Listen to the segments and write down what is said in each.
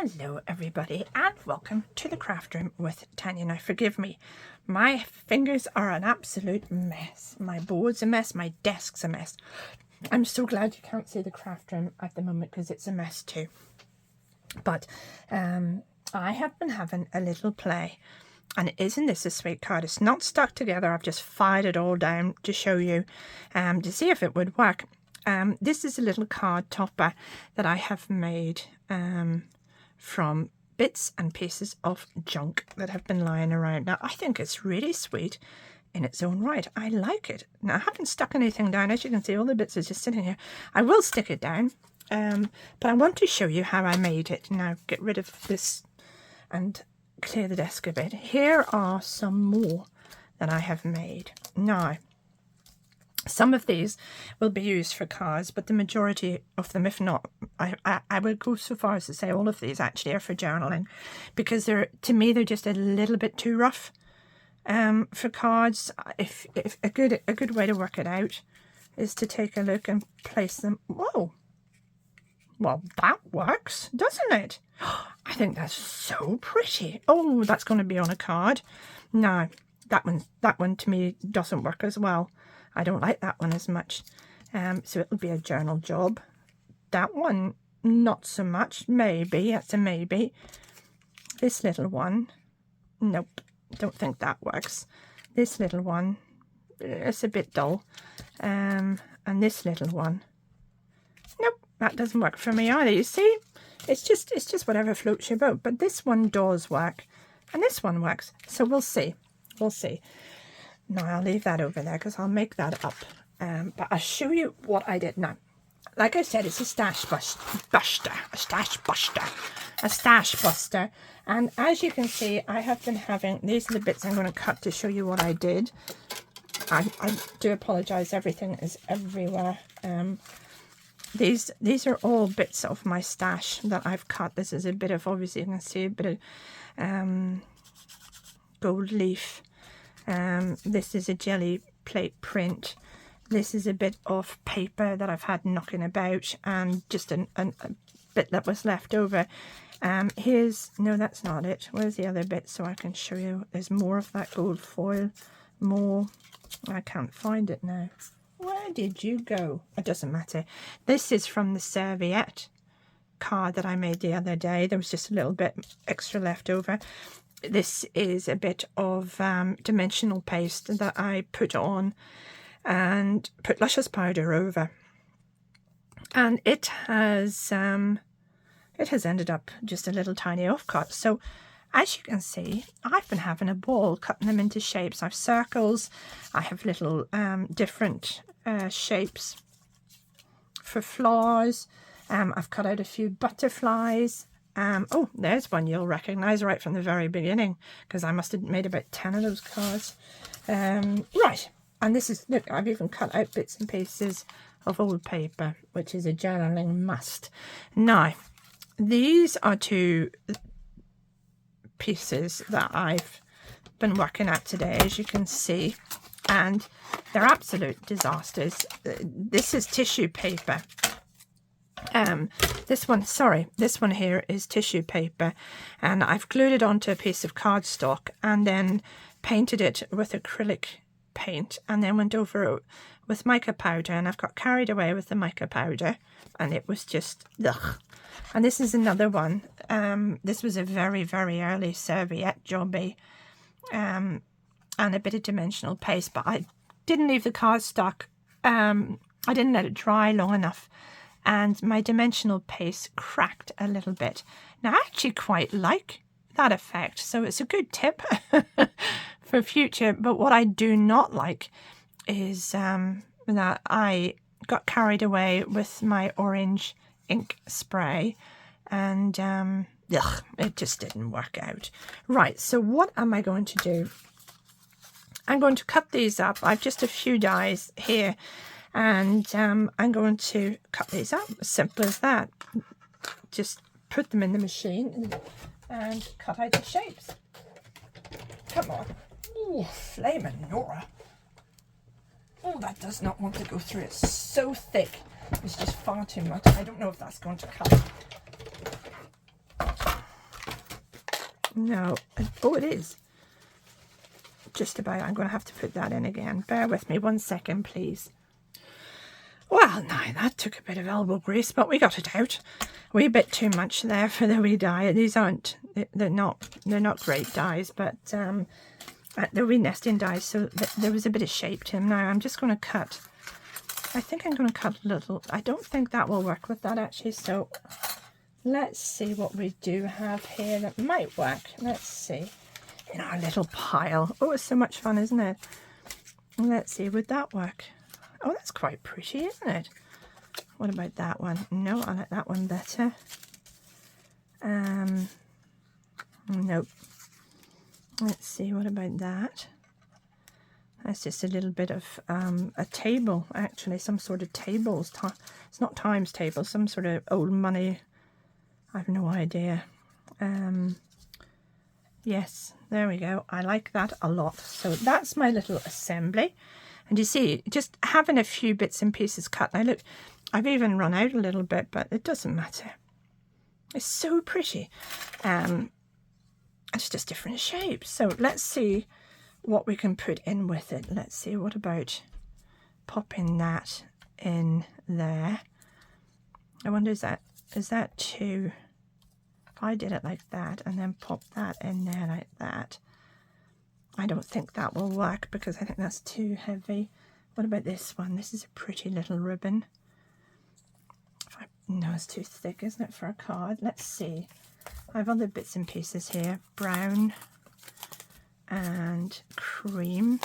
Hello everybody and welcome to the craft room with Tanya. Now forgive me, my fingers are an absolute mess. My board's a mess, my desk's a mess. I'm so glad you can't see the craft room at the moment because it's a mess too. But I have been having a little play, and isn't this a sweet card? It's not stuck together. I've just filed it all down to show you to see if it would work. This is a little card topper that I have made from bits and pieces of junk that have been lying around. Now, I think it's really sweet in its own right. I like it. Now, I haven't stuck anything down. As you can see, all the bits are just sitting here. I will stick it down, but I want to show you how I made it. Now, get rid of this and clear the desk a bit. Here are some more that I have made. Now, some of these will be used for cards, but the majority of them, if not, I would go so far as to say all of these actually are for journaling, because to me they're just a little bit too rough for cards. If a good way to work it out is to take a look and place them. Whoa, well that works, doesn't it? I think that's so pretty. Oh, that's going to be on a card. No, that one to me doesn't work as well. I don't like that one as much, so it'll be a journal job. That one, not so much. Maybe, that's a maybe. This little one, nope, don't think that works. This little one, it's a bit dull. And this little one, nope, that doesn't work for me either. You see, it's just whatever floats your boat. But this one does work, and this one works. So we'll see. We'll see. No, I'll leave that over there because I'll make that up. But I'll show you what I did now. Like I said, it's a stash buster. And as you can see, I have been having, these are the bits I'm going to cut to show you what I did. I do apologise, everything is everywhere. These are all bits of my stash that I've cut. This is a bit of, obviously you can see a bit of gold leaf. This is a jelly plate print. This is a bit of paper that I've had knocking about, and just a bit that was left over. Here's, no, that's not it. Where's the other bit so I can show you? There's more of that gold foil. More. I can't find it now. Where did you go? It doesn't matter. This is from the serviette card that I made the other day. There was just a little bit extra left over. This is a bit of dimensional paste that I put on and put luscious powder over, and it has ended up just a little tiny offcut. So as you can see, I've been having a ball cutting them into shapes. I've circles, I have little different shapes for flowers. I've cut out a few butterflies. Oh, there's one you'll recognise right from the very beginning, because I must have made about 10 of those cards. Right, and this is, look, I've even cut out bits and pieces of old paper, which is a journaling must. Now, these are two pieces that I've been working at today, as you can see, and they're absolute disasters. This is tissue paper. This one here is tissue paper, and I've glued it onto a piece of cardstock and then painted it with acrylic paint, and then went over it with mica powder, and I've got carried away with the mica powder, and it was just ugh. And this is another one. This was a very, very early serviette jobby, and a bit of dimensional paste, but I didn't leave the cardstock. I didn't let it dry long enough, and my dimensional paste cracked a little bit. Now, I actually quite like that effect, so it's a good tip for future. But what I do not like is that I got carried away with my orange ink spray, and it just didn't work out. Right, so what am I going to do? I'm going to cut these up. I've just a few dies here, and I'm going to cut these up. Simple as that. Just put them in the machine and cut out the shapes. Come on. Ooh, flaming Nora. Oh, that does not want to go through. It's so thick. It's just far too much. I don't know if that's going to cut. No. Oh, it is. Just about. I'm going to have to put that in again. Bear with me 1 second, please. Well, now that took a bit of elbow grease, but we got it out. A wee bit too much there for the wee dye. These aren't, they're not great dyes, but they're wee nesting dyes, so there was a bit of shape to them. Now I'm just going to cut. I think I'm going to cut a little. I don't think that will work with that actually, so let's see what we do have here that might work. Let's see. In our little pile. Oh, it's so much fun, isn't it? Let's see, would that work? Oh, that's quite pretty, isn't it? What about that one? No, I like that one better. Nope. Let's see, what about that? That's just a little bit of a table, actually, some sort of tables. It's not times table, some sort of old money. I have no idea. Yes, there we go. I like that a lot. So that's my little assembly. And you see, just having a few bits and pieces cut. Now look, I've even run out a little bit, but it doesn't matter. It's so pretty. It's just different shapes. So let's see what we can put in with it. Let's see, what about popping that in there? I wonder, is that too... If I did it like that and then pop that in there like that, I don't think that will work because I think that's too heavy. What about this one? This is a pretty little ribbon. No, it's too thick, isn't it, for a card? Let's see. I have other bits and pieces here. Brown and cream.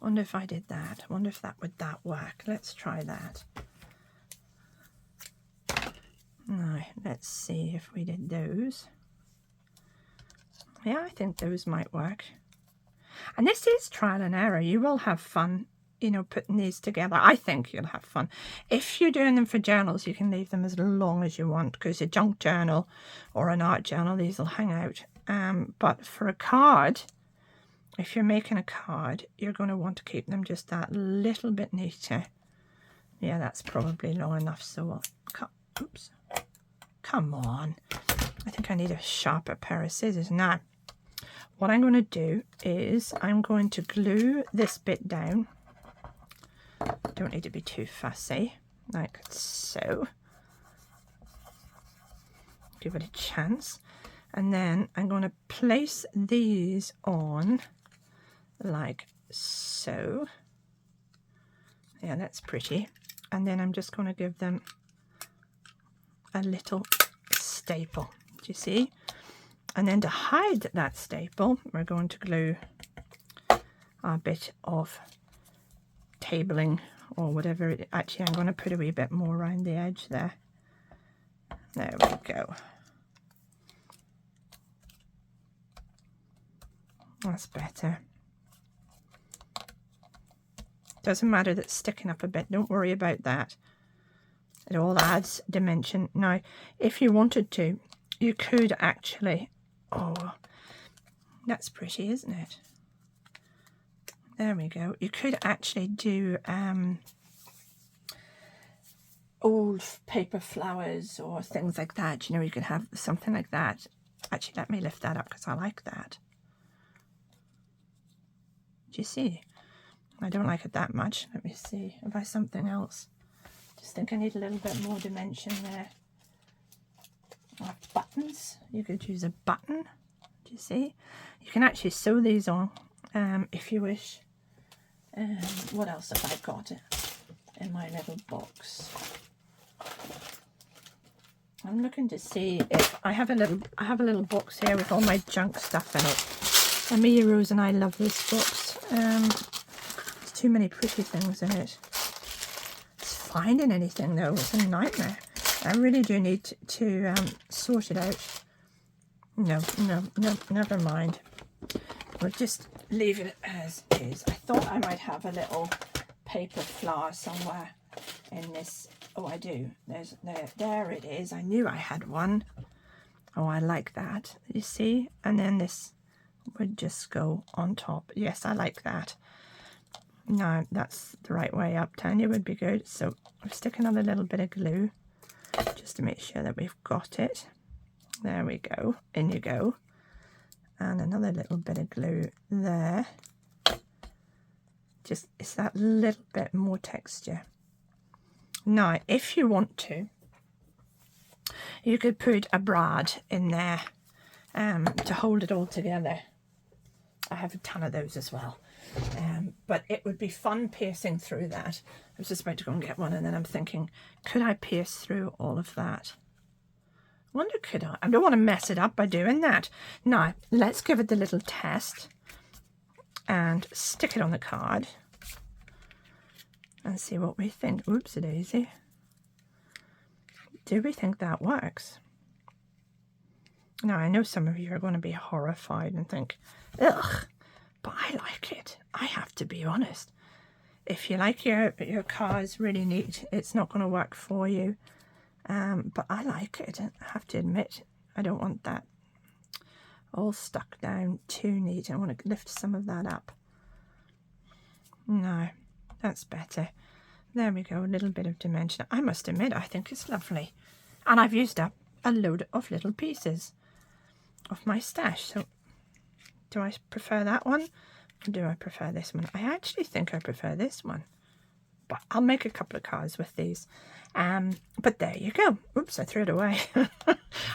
Wonder if I did that. Wonder if would that work. Let's try that. Now, let's see if we did those. Yeah, I think those might work. And this is trial and error. You will have fun, you know, putting these together. I think you'll have fun. If you're doing them for journals, you can leave them as long as you want, because a junk journal or an art journal, these will hang out. But for a card, if you're making a card, you're going to want to keep them just that little bit neater. Yeah, that's probably long enough, so we'll cut. Oops. Come on. I think I need a sharper pair of scissors. Now, what I'm going to do is I'm going to glue this bit down. Don't need to be too fussy, like so. Give it a chance. And then I'm going to place these on like so. Yeah, that's pretty. And then I'm just going to give them a little staple. Do you see? And then to hide that staple, we're going to glue a bit of tabling or whatever it, actually I'm going to put a wee bit more around the edge there. There we go. That's better. Doesn't matter that it's sticking up a bit, don't worry about that. It all adds dimension. Now, if you wanted to, you could actually... Oh, that's pretty, isn't it? There we go. You could actually do old paper flowers or things like that. You know, you could have something like that. Actually, let me lift that up because I like that. Do you see? I don't like it that much. Let me see. Have I something else? Just think I need a little bit more dimension there. Buttons. You could use a button. Do you see? You can actually sew these on if you wish. What else have I got in my little box? I'm looking to see if I have a little box here with all my junk stuff in it. Amelia Rose and I love this box. There's too many pretty things in it. Finding anything though is a nightmare. I really do need to sort it out. No, never mind. We'll just leave it as is. I thought I might have a little paper flower somewhere in this. Oh, I do. There it is. I knew I had one. Oh, I like that. You see? And then this would just go on top. Yes, I like that. No, that's the right way up. Tanya would be good. So I'll stick another little bit of glue just to make sure that we've got it. There we go. In you go. And another little bit of glue there. Just, it's that little bit more texture. Now, if you want to, you could put a brad in there to hold it all together. I have a ton of those as well. But it would be fun piercing through that. I was just about to go and get one, and then I'm thinking, could I pierce through all of that? I wonder, could I? I don't want to mess it up by doing that. Now, let's give it the little test and stick it on the card and see what we think. Oopsie-daisy. Do we think that works? Now, I know some of you are going to be horrified and think, ugh, but I like it. I have to be honest. If you like your cards really neat, it's not going to work for you. But I like it. I have to admit, I don't want that all stuck down too neat. I want to lift some of that up. No, that's better. There we go, a little bit of dimension. I must admit, I think it's lovely. And I've used up a load of little pieces of my stash. So do I prefer that one or do I prefer this one? I actually think I prefer this one. But I'll make a couple of cards with these. But there you go. Oops, I threw it away.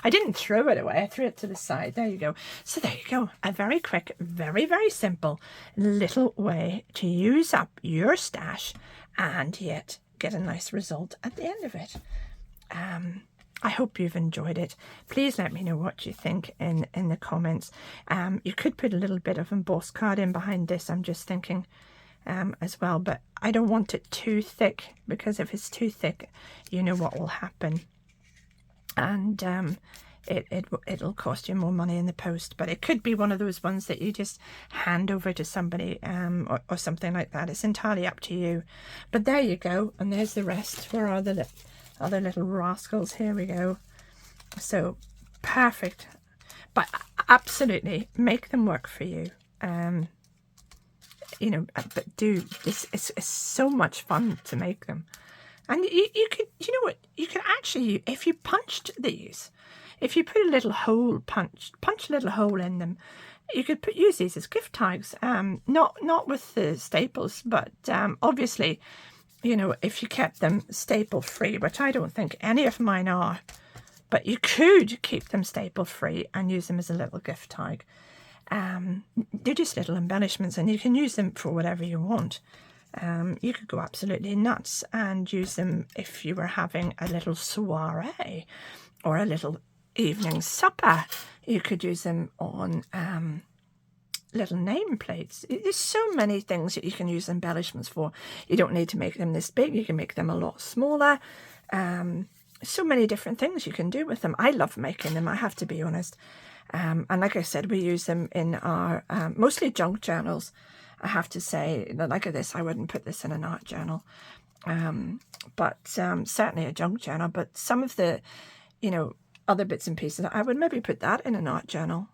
I didn't throw it away. I threw it to the side. There you go. So there you go. A very quick, very, very simple little way to use up your stash and yet get a nice result at the end of it. I hope you've enjoyed it. Please let me know what you think in the comments. You could put a little bit of embossed card in behind this, I'm just thinking, as well, but I don't want it too thick, because if it's too thick, you know what will happen, and it'll cost you more money in the post. But it could be one of those ones that you just hand over to somebody, or something like that. It's entirely up to you. But there you go, and there's the rest. Where are the other little rascals? Here we go. So perfect. But absolutely make them work for you. You know, but do this. It's so much fun to make them. And you could, you know what, you could actually, if you punched these, if you put a little hole, punch a little hole in them, you could use these as gift tags. Not with the staples, but obviously, you know, if you kept them staple free, which I don't think any of mine are, but you could keep them staple free and use them as a little gift tag. They're just little embellishments, and you can use them for whatever you want. You could go absolutely nuts and use them if you were having a little soiree or a little evening supper. You could use them on little nameplates. There's so many things that you can use embellishments for. You don't need to make them this big. You can make them a lot smaller. So many different things you can do with them. I love making them, I have to be honest. And like I said, we use them in our mostly junk journals. I have to say, like this, I wouldn't put this in an art journal, but certainly a junk journal. But some of the, you know, other bits and pieces, I would maybe put that in an art journal,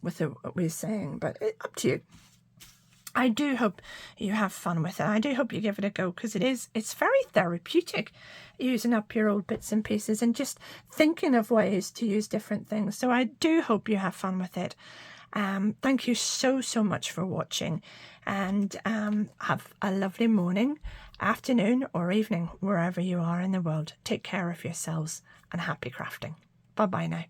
with what we're saying. But up to you. I do hope you have fun with it. I do hope you give it a go, because it's very therapeutic, using up your old bits and pieces and just thinking of ways to use different things. So I do hope you have fun with it. Thank you so much for watching, and have a lovely morning, afternoon or evening, wherever you are in the world. Take care of yourselves and happy crafting. Bye bye now.